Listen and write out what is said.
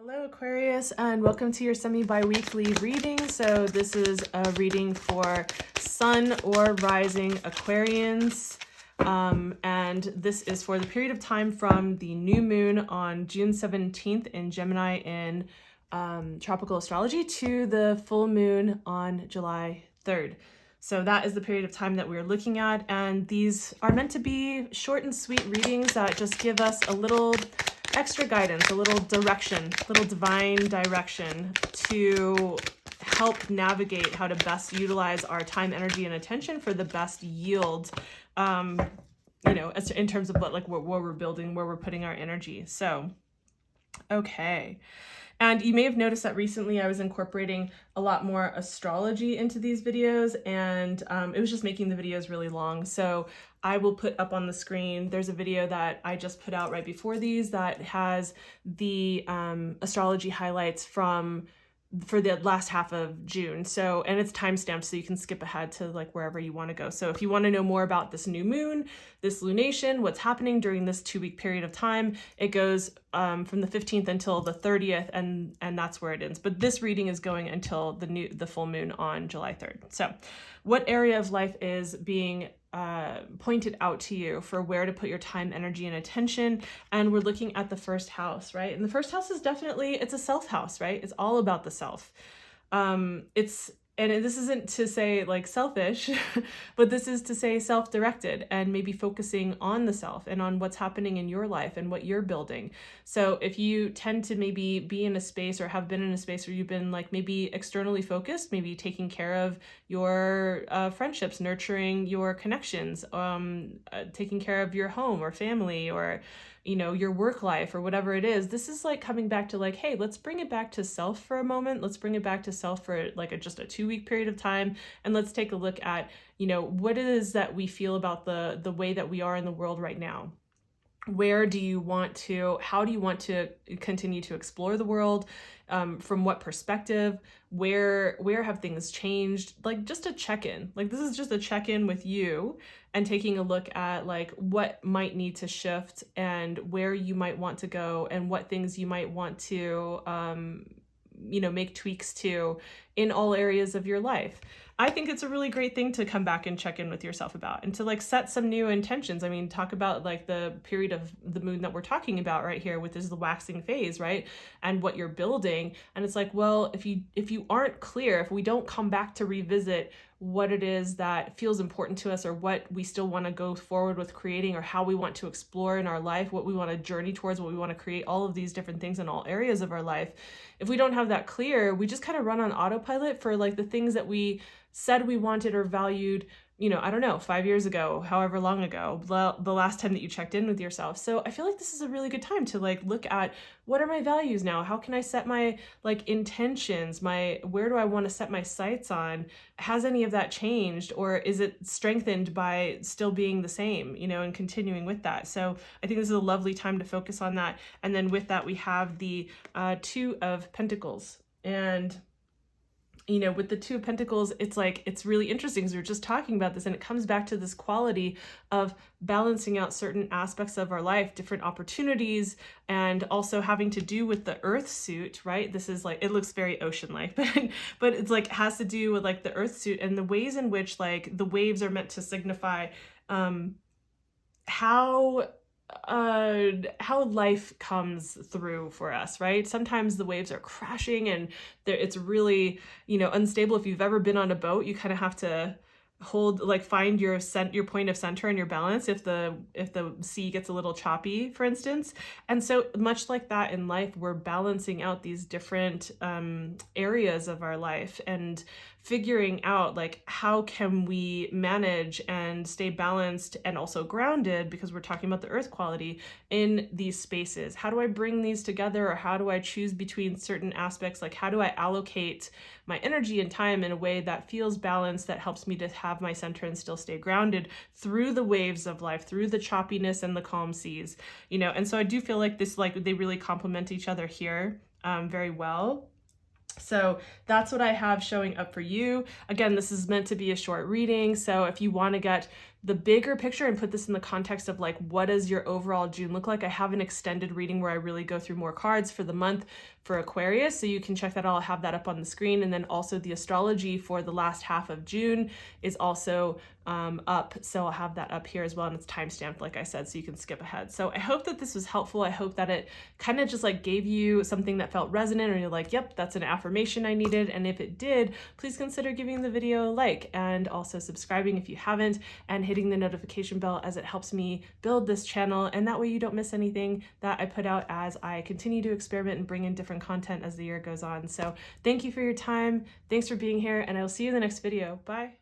Hello Aquarius, and welcome to your semi-bi-weekly reading. So this is a reading for Sun or Rising Aquarians, and this is for the period of time from the new moon on June 17th in Gemini in tropical astrology to the full moon on July 3rd. So that is the period of time that we're looking at, and these are meant to be short and sweet readings that just give us a little extra guidance, a little direction, a little divine direction to help navigate how to best utilize our time, energy, and attention for the best yield, as in terms of what we're building, where we're putting our energy. So, okay. And you may have noticed that recently I was incorporating a lot more astrology into these videos, and it was just making the videos really long. So I will put up on the screen, there's a video that I just put out right before these that has the astrology highlights for the last half of June. So, and it's timestamped so you can skip ahead to like wherever you want to go. So if you want to know more about this new moon, this lunation, what's happening during this 2-week period of time, it goes from the 15th until the 30th, and that's where it ends. But this reading is going until the full moon on July 3rd. So what area of life is being pointed out to you for where to put your time, energy, and attention? And we're looking at the first house, right? And the first house is definitely, it's a self house, right? It's all about the self. And this isn't to say like selfish, but this is to say self-directed and maybe focusing on the self and on what's happening in your life and what you're building. So if you tend to maybe be in a space or have been in a space where you've been like maybe externally focused, maybe taking care of your friendships, nurturing your connections, taking care of your home or family or your work life or whatever it is, this is like coming back to like, hey, let's bring it back to self for a moment. Let's bring it back to self for like just a 2-week period of time. And let's take a look at, what it is that we feel about the way that we are in the world right now. How do you want to continue to explore the world? From what perspective? Where have things changed? Like just a check-in. Like this is just a check-in with you and taking a look at like what might need to shift and where you might want to go and what things you might want to make tweaks to in all areas of your life. I think it's a really great thing to come back and check in with yourself about and to like set some new intentions. I mean, talk about like the period of the moon that we're talking about right here, which is the waxing phase, right? And what you're building. And it's like, well, if you aren't clear, if we don't come back to revisit what it is that feels important to us or what we still want to go forward with creating or how we want to explore in our life, what we want to journey towards, what we want to create, all of these different things in all areas of our life. If we don't have that clear, we just kind of run on autopilot for like the things that we said we wanted or valued, 5 years ago, however long ago, the last time that you checked in with yourself. So I feel like this is a really good time to like look at what are my values now? How can I set my like intentions? Where do I want to set my sights on? Has any of that changed, or is it strengthened by still being the same, and continuing with that? So I think this is a lovely time to focus on that. And then with that, we have the Two of Pentacles. And with the Two of Pentacles, it's really interesting because we were just talking about this, and it comes back to this quality of balancing out certain aspects of our life, different opportunities, and also having to do with the earth suit, right? This is like, it looks very ocean-like, but it's like has to do with like the earth suit and the ways in which like the waves are meant to signify how life comes through for us, right? Sometimes the waves are crashing and it's really, unstable. If you've ever been on a boat, you kind of have to find your point of center and your balance if the sea gets a little choppy, for instance. And so much like that in life, we're balancing out these different areas of our life and figuring out like how can we manage and stay balanced and also grounded, because we're talking about the earth quality in these spaces. How do I bring these together, or how do I choose between certain aspects? Like how do I allocate my energy and time in a way that feels balanced, that helps me to have my center and still stay grounded through the waves of life, through the choppiness and the calm seas, and so I do feel like this, like they really complement each other here very well. So that's what I have showing up for you. Again, this is meant to be a short reading. So if you want to get the bigger picture and put this in the context of like, what does your overall June look like? I have an extended reading where I really go through more cards for the month for Aquarius. So you can check that out. I'll have that up on the screen. And then also the astrology for the last half of June is also up. So I'll have that up here as well. And it's timestamped, like I said, so you can skip ahead. So I hope that this was helpful. I hope that it kind of just like gave you something that felt resonant, or you're like, yep, that's an affirmation I needed. And if it did, please consider giving the video a like and also subscribing if you haven't, and hitting the notification bell, as it helps me build this channel. And that way you don't miss anything that I put out as I continue to experiment and bring in different content as the year goes on. So thank you for your time. Thanks for being here, and I will see you in the next video. Bye.